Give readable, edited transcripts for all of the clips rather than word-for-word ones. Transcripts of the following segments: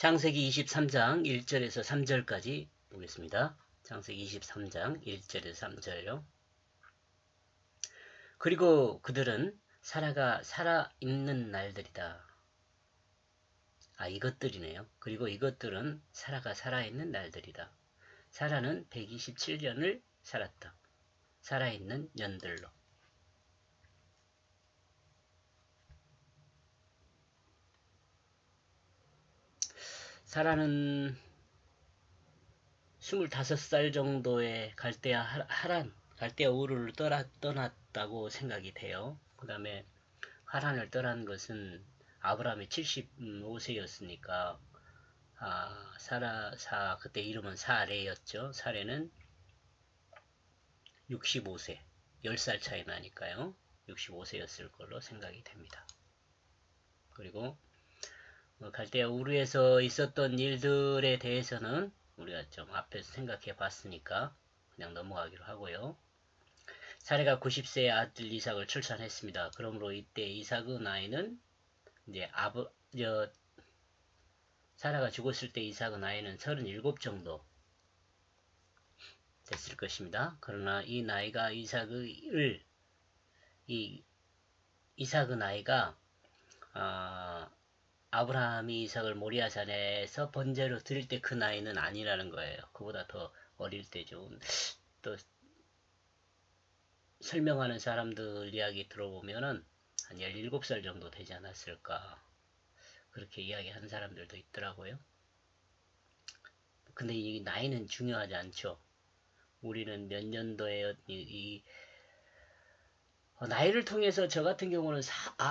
창세기 23장 1절에서 3절까지 보겠습니다. 창세기 23장 1절에서 3절요. 그리고 그들은 사라가 살아있는 날들이다. 이것들이네요. 그리고 이것들은 사라가 살아있는 날들이다. 사라는 127년을 살았다. 살아있는 년들로. 사라는 25살 정도의 갈대아 우르를 떠났다고 생각이 돼요. 그 다음에 하란을 떠난 것은 아브라함이 75세였으니까 그때 이름은 사레였죠. 사레는 65세, 10살 차이 나니까요. 65세였을 걸로 생각이 됩니다. 그리고 갈대아 우르에서 있었던 일들에 대해서는 우리가 좀 앞에서 생각해 봤으니까 그냥 넘어가기로 하고요. 사레가 90세의 아들 이삭을 출산했습니다. 그러므로 이때 이삭의 나이는 이제 사라가 죽었을 때 이삭의 나이는 37 정도 됐을 것입니다. 그러나 이 나이가 이삭의 나이가 아브라함이 이삭을 모리아산에서 번제로 드릴 때 그 나이는 아니라는 거예요. 그보다 더 어릴 때죠. 또 설명하는 사람들 이야기 들어보면은 한 17살 정도 되지 않았을까, 그렇게 이야기하는 사람들도 있더라고요. 근데 이 나이는 중요하지 않죠. 우리는 몇 년도에 나이를 통해서 저 같은 경우는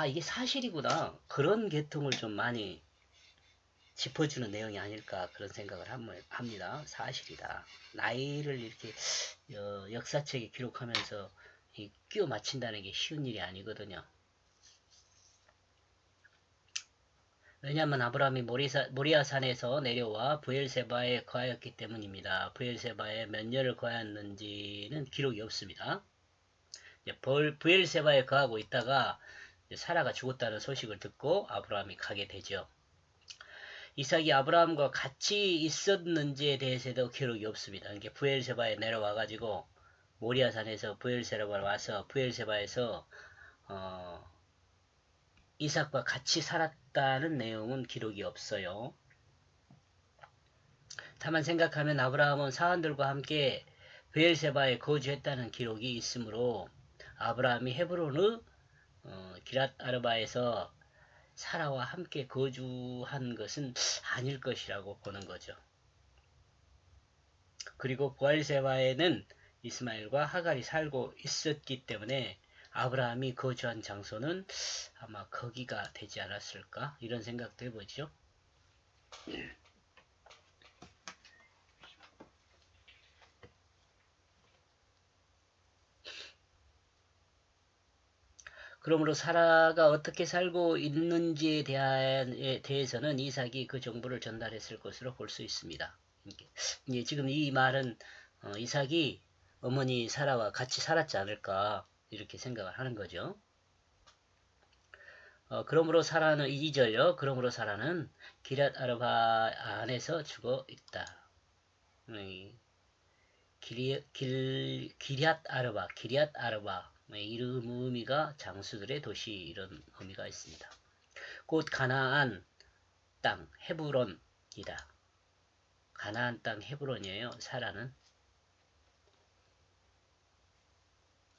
이게 사실이구나, 그런 계통을 좀 많이 짚어주는 내용이 아닐까, 그런 생각을 합니다. 사실이다. 나이를 이렇게 역사책에 기록하면서 끼워 맞춘다는 게 쉬운 일이 아니거든요. 왜냐하면 아브라함이 모리아산에서 내려와 브엘세바에 거하였기 때문입니다. 브엘세바에 몇 년을 거하였는지는 기록이 없습니다. 브엘세바에 거하고 있다가 사라가 죽었다는 소식을 듣고 아브라함이 가게 되죠. 이삭이 아브라함과 같이 있었는지에 대해서도 기록이 없습니다. 그러니까 브엘세바에 내려와가지고 모리아산에서 브엘세바에 와서 브엘세바에서 이삭과 같이 살았다는 내용은 기록이 없어요. 다만 생각하면 아브라함은 사원들과 함께 브엘세바에 거주했다는 기록이 있으므로 아브라함이 헤브론의 기랏 아르바에서 사라와 함께 거주한 것은 아닐 것이라고 보는 거죠. 그리고 브엘세바에는 이스마엘과 하갈이 살고 있었기 때문에 아브라함이 거주한 장소는 아마 거기가 되지 않았을까, 이런 생각도 해보죠. 그러므로 사라가 어떻게 살고 있는지에 대해서는 이삭이 그 정보를 전달했을 것으로 볼 수 있습니다. 지금 이 말은 이삭이 어머니 사라와 같이 살았지 않을까, 이렇게 생각을 하는 거죠. 그러므로 사라는 2절요. 그러므로 사라는 기랏 아르바 안에서 죽어 있다. 기럇 아르바 이름 의미가 장수들의 도시, 이런 의미가 있습니다. 곧 가나안 땅 헤브론이다. 가나안 땅 헤브론이에요. 사라는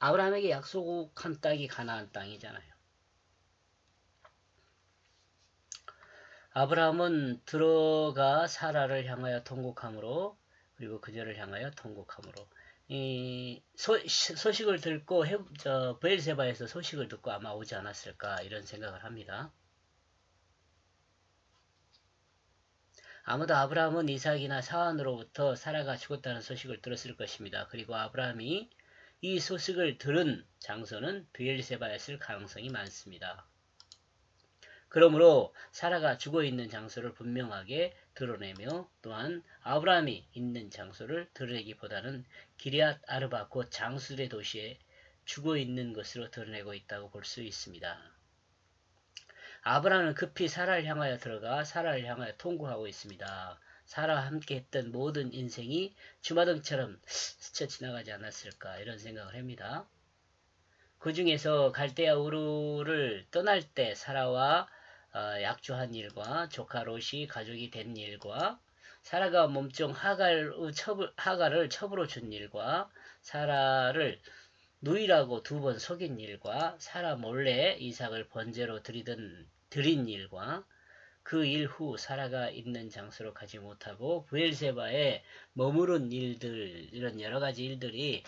아브라함에게 약속한 땅이 가나안 땅이잖아요. 아브라함은 들어가 사라를 향하여 통곡함으로, 그리고 그녀를 향하여 통곡함으로, 이 소식을 듣고 브엘세바에서 소식을 듣고 아마 오지 않았을까, 이런 생각을 합니다. 아무도 아브라함은 이삭이나 사환으로부터 사라가 죽었다는 소식을 들었을 것입니다. 그리고 아브라함이 이 소식을 들은 장소는 브엘세바였을 가능성이 많습니다. 그러므로 사라가 죽어있는 장소를 분명하게 드러내며, 또한 아브라함이 있는 장소를 드러내기보다는 기럇 아르바 곧 장수들의 도시에 죽어있는 것으로 드러내고 있다고 볼 수 있습니다. 아브라함은 급히 사라를 향하여 들어가 사라를 향하여 통곡하고 있습니다. 사라와 함께 했던 모든 인생이 주마등처럼 스쳐 지나가지 않았을까 이런 생각을 합니다. 그 중에서 갈대아 우르를 떠날 때 사라와 약조한 일과 조카 롯이 가족이 된 일과 사라가 몸종 하갈을 첩으로 준 일과 사라를 누이라고 2번 속인 일과 사라 몰래 이삭을 번제로 드린 일과 그 일 후 사라가 있는 장소로 가지 못하고 브엘세바에 머무른 일들 이런 여러가지 일들이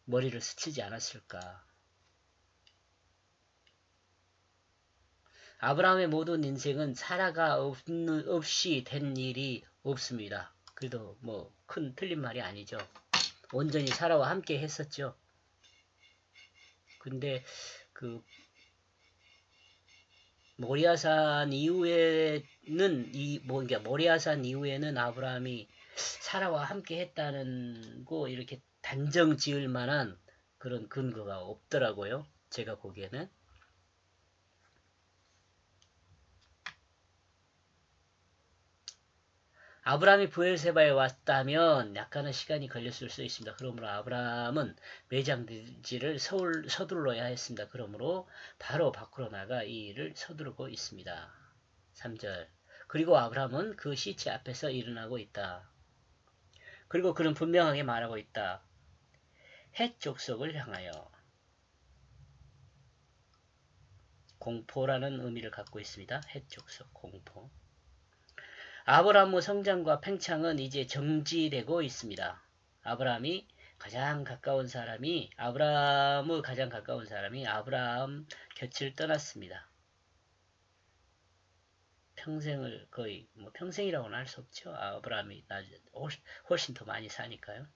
머리를 스치지 않았을까. 아브라함의 모든 인생은 사라가 없이 된 일이 없습니다. 그래도 뭐 큰 틀린 말이 아니죠. 온전히 사라와 함께 했었죠. 근데 그 모리아산 이후에는 그러니까 모리아산 이후에는 아브라함이 사라와 함께 했다는 거 이렇게 단정 지을 만한 그런 근거가 없더라고요. 제가 보기에는. 아브라함이 브엘세바에 왔다면 약간의 시간이 걸렸을 수 있습니다. 그러므로 아브라함은 매장지를 서둘러야 했습니다. 그러므로 바로 밖으로 나가 이 일을 서두르고 있습니다. 3절. 그리고 아브라함은 그 시체 앞에서 일어나고 있다. 그리고 그는 분명하게 말하고 있다. 헷 족속을 향하여. 공포라는 의미를 갖고 있습니다. 헷 족속, 공포. 아브라함의 성장과 팽창은 이제 정지되고 있습니다. 아브라함의 가장 가까운 사람이 아브라함 곁을 떠났습니다. 평생을 거의 평생이라고는 할 수 없죠. 아브라함이 훨씬 더 많이 사니까요.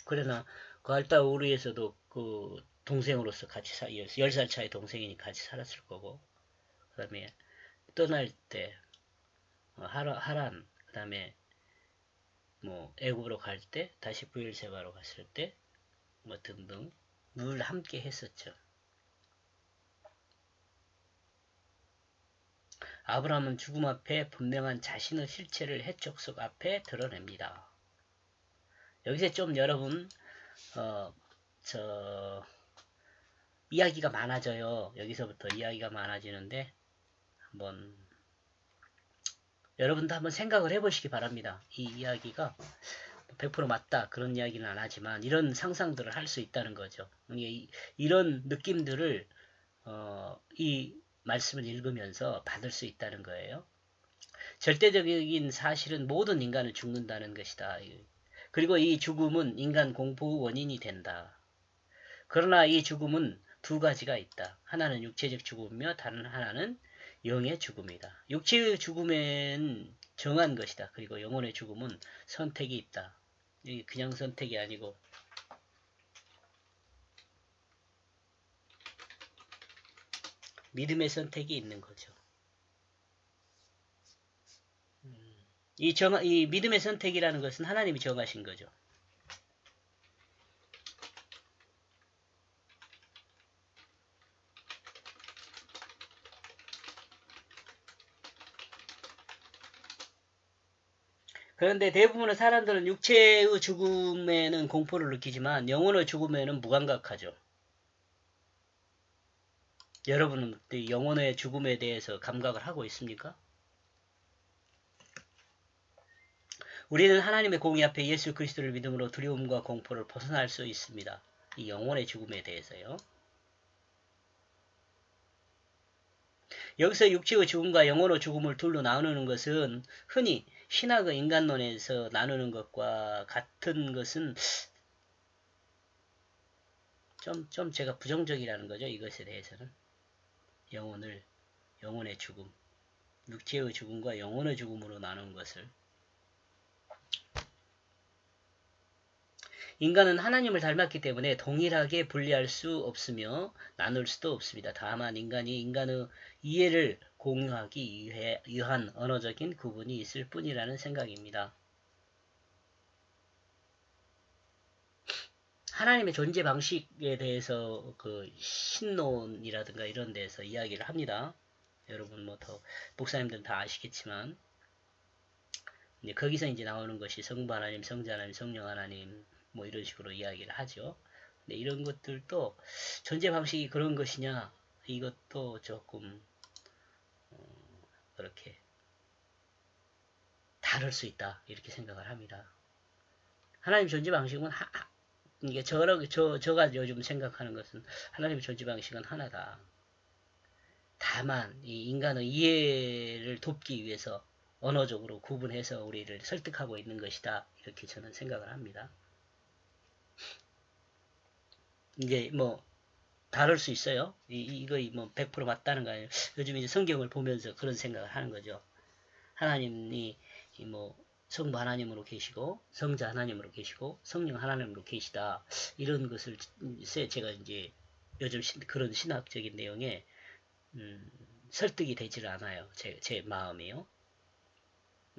그러나 갈대아 우르에서도 그 동생으로서 같이 10살 차이 동생이니 같이 살았을 거고, 그 다음에 떠날 때 하란, 그 다음에 애굽으로 갈 때, 다시 브엘세바로 갔을 때, 등등 늘 함께 했었죠. 아브라함은 죽음 앞에 분명한 자신의 실체를 헷 족속 앞에 드러냅니다. 여기서 좀 여러분 이야기가 많아져요. 여기서부터 이야기가 많아지는데 한번 여러분도 한번 생각을 해보시기 바랍니다. 이 이야기가 100% 맞다 그런 이야기는 안 하지만 이런 상상들을 할 수 있다는 거죠. 이런 느낌들을 이 말씀을 읽으면서 받을 수 있다는 거예요. 절대적인 사실은 모든 인간은 죽는다는 것이다. 그리고 이 죽음은 인간 공포의 원인이 된다. 그러나 이 죽음은 두 가지가 있다. 하나는 육체적 죽음이며 다른 하나는 영의 죽음이다. 육체의 죽음엔 정한 것이다. 그리고 영혼의 죽음은 선택이 있다. 그냥 선택이 아니고 믿음의 선택이 있는 거죠. 이 믿음의 선택이라는 것은 하나님이 정하신 거죠. 그런데 대부분의 사람들은 육체의 죽음에는 공포를 느끼지만 영혼의 죽음에는 무감각하죠. 여러분은 영혼의 죽음에 대해서 감각을 하고 있습니까? 우리는 하나님의 공의 앞에 예수 그리스도를 믿음으로 두려움과 공포를 벗어날 수 있습니다. 이 영혼의 죽음에 대해서요. 여기서 육체의 죽음과 영혼의 죽음을 둘로 나누는 것은 흔히 신학의 인간론에서 나누는 것과 같은 것은 좀 제가 부정적이라는 거죠. 이것에 대해서는. 영혼의 죽음, 육체의 죽음과 영혼의 죽음으로 나누는 것을. 인간은 하나님을 닮았기 때문에 동일하게 분리할 수 없으며 나눌 수도 없습니다. 다만 인간이 인간의 이해를 공유하기 위한 언어적인 구분이 있을 뿐이라는 생각입니다. 하나님의 존재 방식에 대해서 그 신론이라든가 이런 데서 이야기를 합니다. 여러분 뭐 더 목사님들은 다 아시겠지만 이제 거기서 이제 나오는 것이 성부 하나님, 성자 하나님, 성령 하나님 뭐 이런 식으로 이야기를 하죠. 근데 이런 것들도 존재 방식이 그런 것이냐 이것도 조금 그렇게 다를 수 있다 이렇게 생각을 합니다. 하나님 존재 방식은 이게 저가 요즘 생각하는 것은 하나님의 존재 방식은 하나다. 다만 이 인간의 이해를 돕기 위해서 언어적으로 구분해서 우리를 설득하고 있는 것이다. 이렇게 저는 생각을 합니다. 이게 뭐 다를 수 있어요. 이거 뭐 100% 맞다는 거 아니에요. 요즘 이제 성경을 보면서 그런 생각을 하는 거죠. 하나님이 뭐 성부 하나님으로 계시고 성자 하나님으로 계시고 성령 하나님으로 계시다. 이런 것을 제가 이제 요즘 그런 신학적인 내용에 설득이 되질 않아요. 제 마음이요.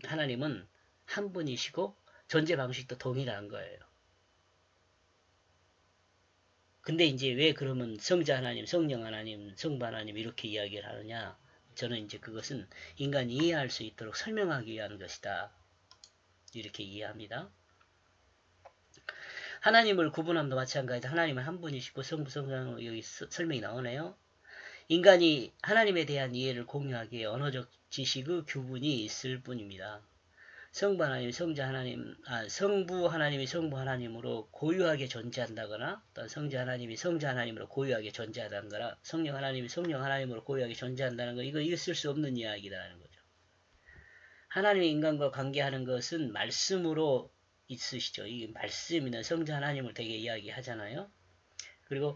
하나님은 한 분이시고 존재 방식도 동일한 거예요. 근데 이제 왜 그러면 성자 하나님, 성령 하나님, 성부 하나님 이렇게 이야기를 하느냐? 저는 이제 그것은 인간이 이해할 수 있도록 설명하기 위한 것이다. 이렇게 이해합니다. 하나님을 구분함도 마찬가지다. 하나님은 한 분이시고 성부, 성령 여기 설명이 나오네요. 인간이 하나님에 대한 이해를 공유하기에 언어적 지식의 규분이 있을 뿐입니다. 성부 하나님, 성자 하나님, 성부 하나님이 성부 하나님으로 고유하게 존재한다거나, 또 성자 하나님이 성자 하나님으로 고유하게 존재한다거나, 성령 하나님이 성령 하나님으로 고유하게 존재한다는 거, 이거 있을 수 없는 이야기다라는 거죠. 하나님이 인간과 관계하는 것은 말씀으로 있으시죠. 이 말씀이나 성자 하나님을 되게 이야기하잖아요. 그리고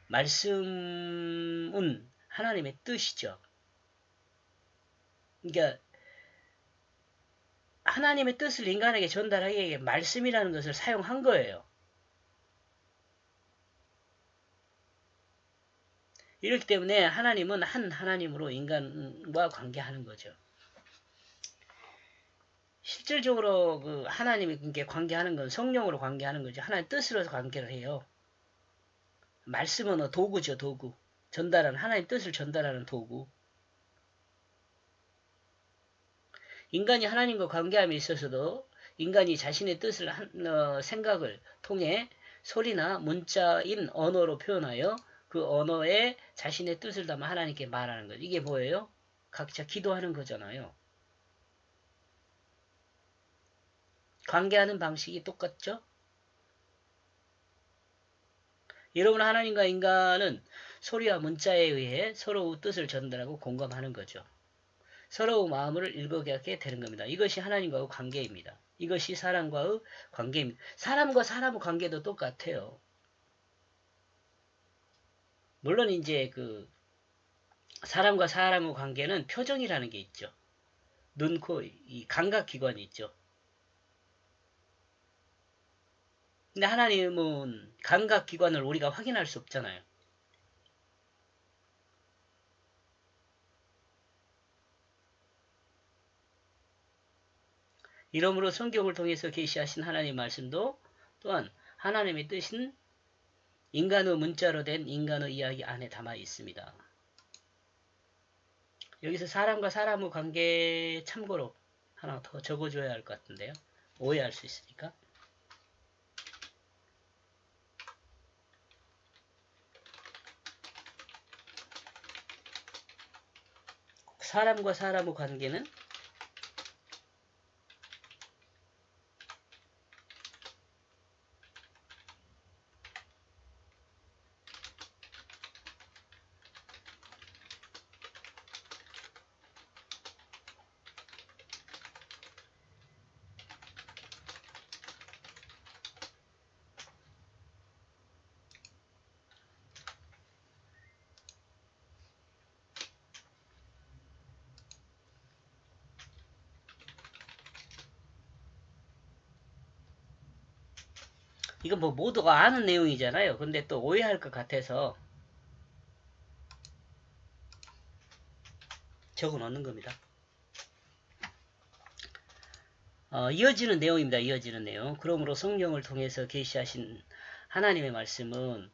말씀은 하나님의 뜻이죠. 그러니까 하나님의 뜻을 인간에게 전달하기 위해 말씀이라는 것을 사용한 거예요. 이렇기 때문에 하나님은 한 하나님으로 인간과 관계하는 거죠. 실질적으로 그 하나님이 관계하는 건 성령으로 관계하는 거죠. 하나님 뜻으로 관계를 해요. 말씀은 도구죠, 도구. 전달하는 하나님 뜻을 전달하는 도구. 인간이 하나님과 관계함에 있어서도 인간이 자신의 뜻을 생각을 통해 소리나 문자인 언어로 표현하여 그 언어에 자신의 뜻을 담아 하나님께 말하는 거죠. 이게 뭐예요? 각자 기도하는 거잖아요. 관계하는 방식이 똑같죠? 여러분 하나님과 인간은 소리와 문자에 의해 서로의 뜻을 전달하고 공감하는 거죠. 서로의 마음을 읽어가게 되는 겁니다. 이것이 하나님과의 관계입니다. 이것이 사람과의 관계입니다. 사람과 사람의 관계도 똑같아요. 물론 이제 그 사람과 사람의 관계는 표정이라는 게 있죠. 눈, 코, 이 감각기관이 있죠. 근데 하나님은 감각기관을 우리가 확인할 수 없잖아요. 이러므로 성경을 통해서 계시하신 하나님 말씀도 또한 하나님의 뜻인 인간의 문자로 된 인간의 이야기 안에 담아 있습니다. 여기서 사람과 사람의 관계 참고로 하나 더 적어줘야 할 것 같은데요. 오해할 수 있으니까. 사람과 사람의 관계는 이건 뭐 모두가 아는 내용이잖아요. 근데 또 오해할 것 같아서 적어 놓는 겁니다. 이어지는 내용입니다. 이어지는 내용. 그러므로 성령을 통해서 계시하신 하나님의 말씀은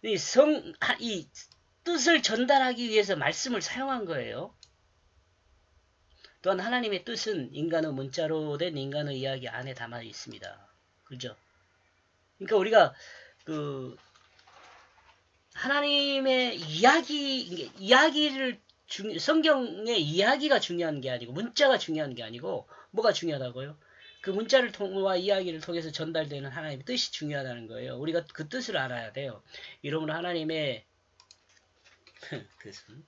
이 뜻을 전달하기 위해서 말씀을 사용한 거예요. 또한 하나님의 뜻은 인간의 문자로 된 인간의 이야기 안에 담아 있습니다. 그죠? 그러니까 우리가 그 하나님의 이야기를 성경의 이야기가 중요한 게 아니고 문자가 중요한 게 아니고 뭐가 중요하다고요? 그 문자를 통과 이야기를 통해서 전달되는 하나님의 뜻이 중요하다는 거예요. 우리가 그 뜻을 알아야 돼요. 이러므로 하나님의 뜻은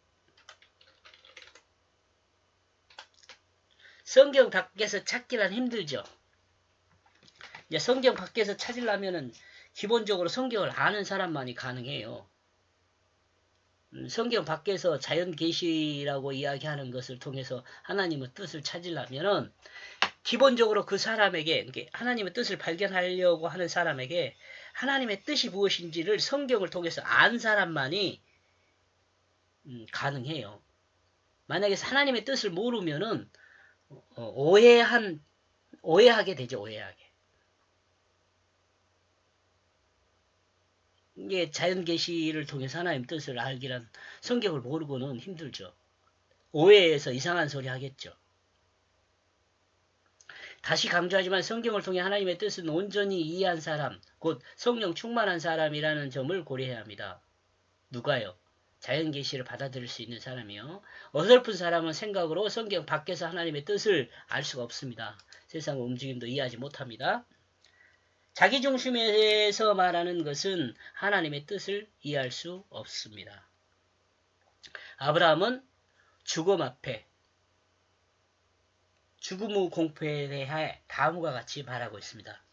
성경 밖에서 찾기란 힘들죠. 이제 성경 밖에서 찾으려면은 기본적으로 성경을 아는 사람만이 가능해요. 성경 밖에서 자연 계시라고 이야기하는 것을 통해서 하나님의 뜻을 찾으려면은 기본적으로 그 사람에게 하나님의 뜻을 발견하려고 하는 사람에게 하나님의 뜻이 무엇인지를 성경을 통해서 안 사람만이 가능해요. 만약에 하나님의 뜻을 모르면은 오해하게 되죠. 오해하게. 이게 자연 계시를 통해서 하나님의 뜻을 알기란 성경을 모르고는 힘들죠. 오해해서 이상한 소리 하겠죠. 다시 강조하지만 성경을 통해 하나님의 뜻은 온전히 이해한 사람, 곧 성령 충만한 사람이라는 점을 고려해야 합니다. 누가요? 자연 계시를 받아들일 수 있는 사람이요. 어설픈 사람은 생각으로 성경 밖에서 하나님의 뜻을 알 수가 없습니다. 세상 움직임도 이해하지 못합니다. 자기 중심에서 말하는 것은 하나님의 뜻을 이해할 수 없습니다. 아브라함은 죽음 앞에 죽음의 공포에 대해 다음과 같이 말하고 있습니다.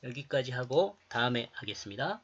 여기까지 하고 다음에 하겠습니다.